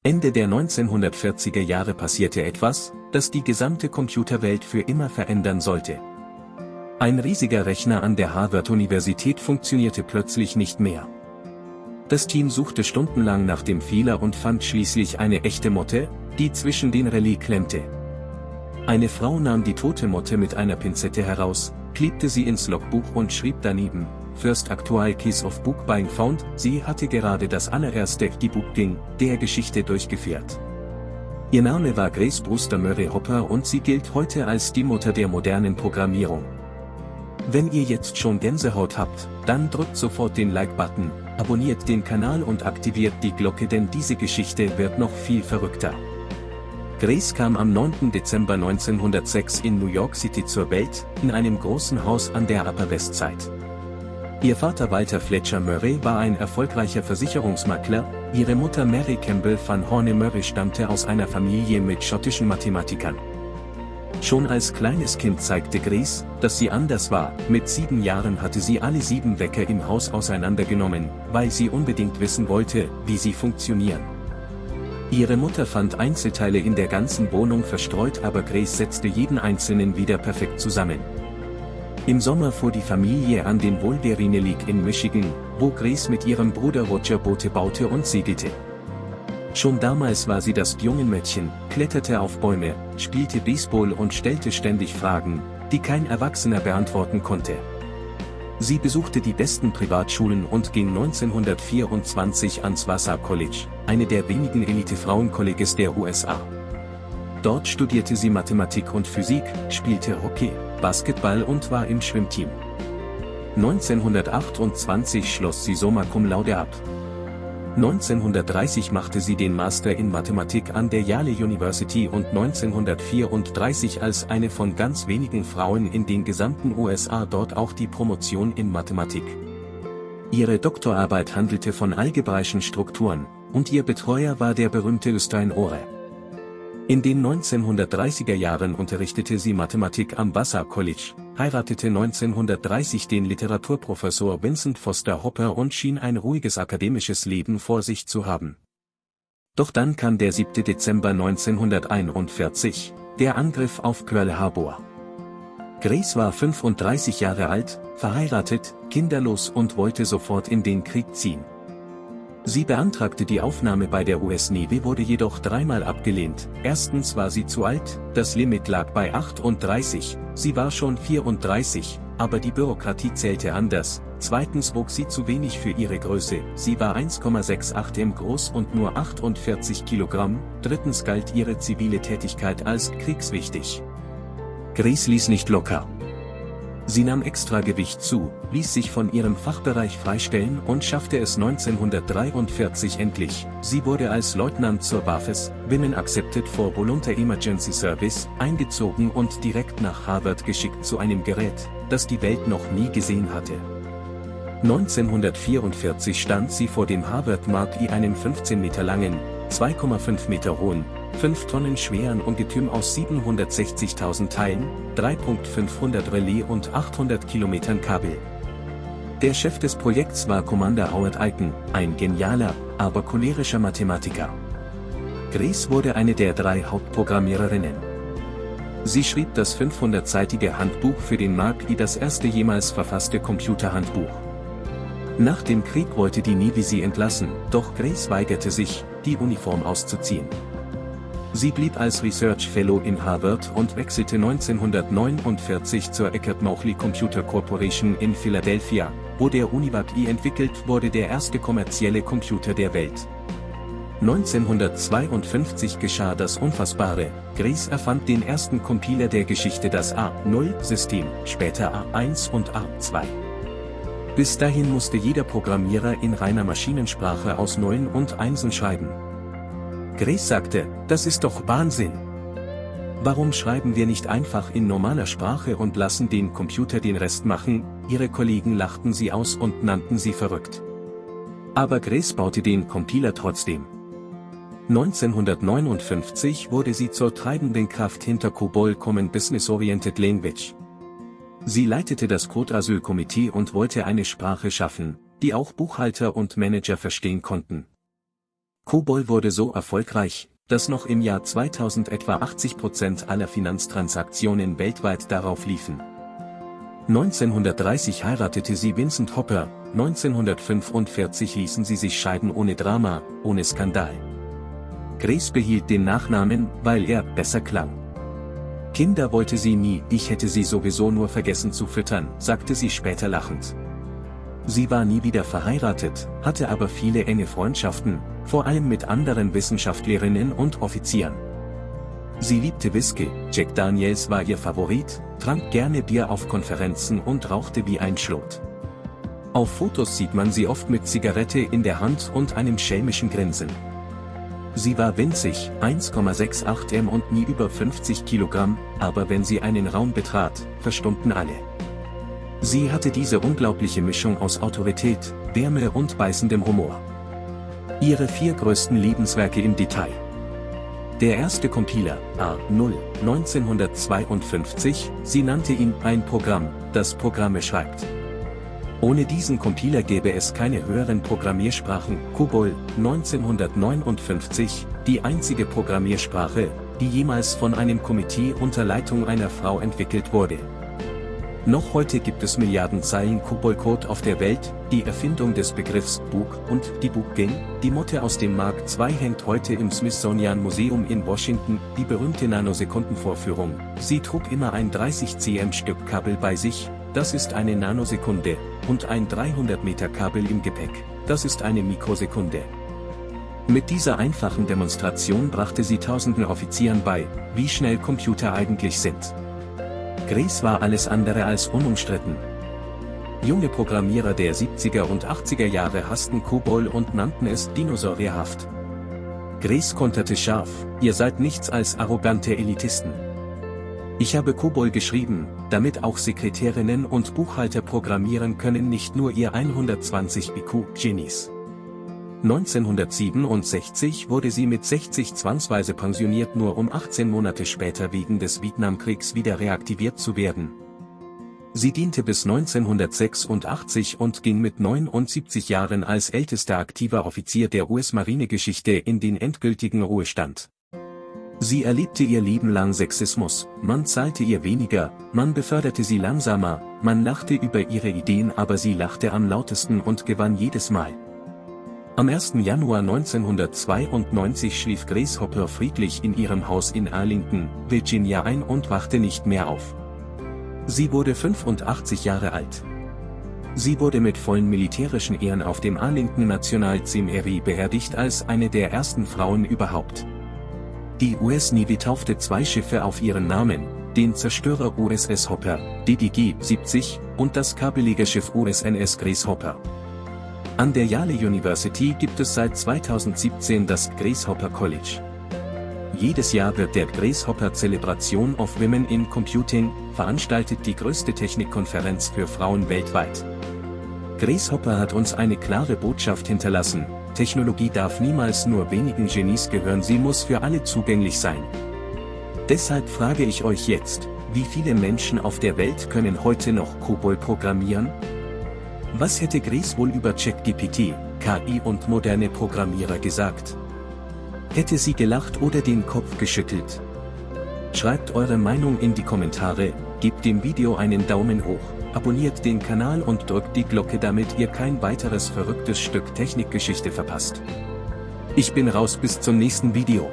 Ende der 1940er Jahre passierte etwas, das die gesamte Computerwelt für immer verändern sollte. Ein riesiger Rechner an der Harvard-Universität funktionierte plötzlich nicht mehr. Das Team suchte stundenlang nach dem Fehler und fand schließlich eine echte Motte, die zwischen den Relais klemmte. Eine Frau nahm die tote Motte mit einer Pinzette heraus, klebte sie ins Logbuch und schrieb daneben: First actual case of book being found. Sie hatte gerade das allererste Debugging der Geschichte durchgeführt. Ihr Name war Grace Brewster Murray Hopper und sie gilt heute als die Mutter der modernen Programmierung. Wenn ihr jetzt schon Gänsehaut habt, dann drückt sofort den Like-Button, abonniert den Kanal und aktiviert die Glocke, denn diese Geschichte wird noch viel verrückter. Grace kam am 9. Dezember 1906 in New York City zur Welt, in einem großen Haus an der Upper West Side. Ihr Vater Walter Fletcher Murray war ein erfolgreicher Versicherungsmakler, ihre Mutter Mary Campbell van Horne Murray stammte aus einer Familie mit schottischen Mathematikern. Schon als kleines Kind zeigte Grace, dass sie anders war. Mit 7 Jahren hatte sie alle 7 Wecker im Haus auseinandergenommen, weil sie unbedingt wissen wollte, wie sie funktionieren. Ihre Mutter fand Einzelteile in der ganzen Wohnung verstreut, aber Grace setzte jeden einzelnen wieder perfekt zusammen. Im Sommer fuhr die Familie an den Wolverine Lake in Michigan, wo Grace mit ihrem Bruder Roger Boote baute und segelte. Schon damals war sie das Jungenmädchen, kletterte auf Bäume, spielte Baseball und stellte ständig Fragen, die kein Erwachsener beantworten konnte. Sie besuchte die besten Privatschulen und ging 1924 ans Vassar College, eine der wenigen Elite-Frauenkolleges der USA. Dort studierte sie Mathematik und Physik, spielte Hockey, Basketball und war im Schwimmteam. 1928 schloss sie summa cum laude ab. 1930 machte sie den Master in Mathematik an der Yale University und 1934 als eine von ganz wenigen Frauen in den gesamten USA dort auch die Promotion in Mathematik. Ihre Doktorarbeit handelte von algebraischen Strukturen, und ihr Betreuer war der berühmte Øystein Ore. In den 1930er Jahren unterrichtete sie Mathematik am Vassar College, heiratete 1930 den Literaturprofessor Vincent Foster Hopper und schien ein ruhiges akademisches Leben vor sich zu haben. Doch dann kam der 7. Dezember 1941, der Angriff auf Pearl Harbor. Grace war 35 Jahre alt, verheiratet, kinderlos und wollte sofort in den Krieg ziehen. Sie beantragte die Aufnahme bei der US Navy, wurde jedoch 3-mal abgelehnt. Erstens war sie zu alt, das Limit lag bei 38, sie war schon 34, aber die Bürokratie zählte anders. Zweitens wog sie zu wenig für ihre Größe, sie war 1,68 m groß und nur 48 Kilogramm. Drittens galt ihre zivile Tätigkeit als kriegswichtig. Grace ließ nicht locker. Sie nahm Extragewicht zu, ließ sich von ihrem Fachbereich freistellen und schaffte es 1943 endlich. Sie wurde als Leutnant zur BAFES, Women Accepted for Volunteer Emergency Service, eingezogen und direkt nach Harvard geschickt zu einem Gerät, das die Welt noch nie gesehen hatte. 1944 stand sie vor dem Harvard Mark I, einem 15 Meter langen, 2,5 Meter hohen, 5 Tonnen schweren Ungetüm aus 760.000 Teilen, 3.500 Relais und 800 Kilometern Kabel. Der Chef des Projekts war Commander Howard Aiken, ein genialer, aber cholerischer Mathematiker. Grace wurde eine der 3 Hauptprogrammiererinnen. Sie schrieb das 500-seitige Handbuch für den Mark I, das erste jemals verfasste Computerhandbuch. Nach dem Krieg wollte die Navy sie entlassen, doch Grace weigerte sich, die Uniform auszuziehen. Sie blieb als Research Fellow in Harvard und wechselte 1949 zur Eckert-Mauchly Computer Corporation in Philadelphia, wo der Univac I entwickelt wurde, der erste kommerzielle Computer der Welt. 1952 geschah das Unfassbare, Grace erfand den ersten Compiler der Geschichte, das A0-System, später A1 und A2. Bis dahin musste jeder Programmierer in reiner Maschinensprache aus Nullen und Einsen schreiben. Grace sagte, das ist doch Wahnsinn. Warum schreiben wir nicht einfach in normaler Sprache und lassen den Computer den Rest machen? Ihre Kollegen lachten sie aus und nannten sie verrückt. Aber Grace baute den Compiler trotzdem. 1959 wurde sie zur treibenden Kraft hinter COBOL Common Business Oriented Language. Sie leitete das Code-Asyl-Komitee und wollte eine Sprache schaffen, die auch Buchhalter und Manager verstehen konnten. COBOL wurde so erfolgreich, dass noch im Jahr 2000 etwa 80% aller Finanztransaktionen weltweit darauf liefen. 1930 heiratete sie Vincent Hopper, 1945 ließen sie sich scheiden ohne Drama, ohne Skandal. Grace behielt den Nachnamen, weil er besser klang. Kinder wollte sie nie, ich hätte sie sowieso nur vergessen zu füttern, sagte sie später lachend. Sie war nie wieder verheiratet, hatte aber viele enge Freundschaften, vor allem mit anderen Wissenschaftlerinnen und Offizieren. Sie liebte Whisky, Jack Daniels war ihr Favorit, trank gerne Bier auf Konferenzen und rauchte wie ein Schlot. Auf Fotos sieht man sie oft mit Zigarette in der Hand und einem schelmischen Grinsen. Sie war winzig, 1,68 m und nie über 50 Kilogramm, aber wenn sie einen Raum betrat, verstummten alle. Sie hatte diese unglaubliche Mischung aus Autorität, Wärme und beißendem Humor. Ihre 4 größten Lebenswerke im Detail. Der erste Compiler, A0, 1952, sie nannte ihn ein Programm, das Programme schreibt. Ohne diesen Compiler gäbe es keine höheren Programmiersprachen, COBOL, 1959, die einzige Programmiersprache, die jemals von einem Komitee unter Leitung einer Frau entwickelt wurde. Noch heute gibt es Milliarden Zeilen COBOL-Code auf der Welt, die Erfindung des Begriffs Bug und Debugging, die Motte aus dem Mark II hängt heute im Smithsonian Museum in Washington, die berühmte Nanosekundenvorführung, sie trug immer ein 30 cm Stück Kabel bei sich, das ist eine Nanosekunde, und ein 300 Meter Kabel im Gepäck, das ist eine Mikrosekunde. Mit dieser einfachen Demonstration brachte sie tausenden Offizieren bei, wie schnell Computer eigentlich sind. Grace war alles andere als unumstritten. Junge Programmierer der 70er und 80er Jahre hassten COBOL und nannten es dinosaurierhaft. Grace konterte scharf, ihr seid nichts als arrogante Elitisten. Ich habe COBOL geschrieben, damit auch Sekretärinnen und Buchhalter programmieren können, nicht nur ihr 120 IQ-Genies. 1967 wurde sie mit 60 zwangsweise pensioniert, nur um 18 Monate später wegen des Vietnamkriegs wieder reaktiviert zu werden. Sie diente bis 1986 und ging mit 79 Jahren als ältester aktiver Offizier der US-Marinegeschichte in den endgültigen Ruhestand. Sie erlebte ihr Leben lang Sexismus, man zahlte ihr weniger, man beförderte sie langsamer, man lachte über ihre Ideen, aber sie lachte am lautesten und gewann jedes Mal. Am 1. Januar 1992 schlief Grace Hopper friedlich in ihrem Haus in Arlington, Virginia ein und wachte nicht mehr auf. Sie wurde 85 Jahre alt. Sie wurde mit vollen militärischen Ehren auf dem Arlington National Cemetery beerdigt als eine der ersten Frauen überhaupt. Die US Navy taufte 2 Schiffe auf ihren Namen, den Zerstörer USS Hopper, DDG-70, und das Kabellegerschiff USNS Grace Hopper. An der Yale University gibt es seit 2017 das Grace Hopper College. Jedes Jahr wird der Grace Hopper Celebration of Women in Computing veranstaltet, die größte Technikkonferenz für Frauen weltweit. Grace Hopper hat uns eine klare Botschaft hinterlassen: Technologie darf niemals nur wenigen Genies gehören, sie muss für alle zugänglich sein. Deshalb frage ich euch jetzt, wie viele Menschen auf der Welt können heute noch COBOL programmieren? Was hätte Grace wohl über ChatGPT, KI und moderne Programmierer gesagt? Hätte sie gelacht oder den Kopf geschüttelt? Schreibt eure Meinung in die Kommentare, gebt dem Video einen Daumen hoch, abonniert den Kanal und drückt die Glocke, damit ihr kein weiteres verrücktes Stück Technikgeschichte verpasst. Ich bin raus, bis zum nächsten Video.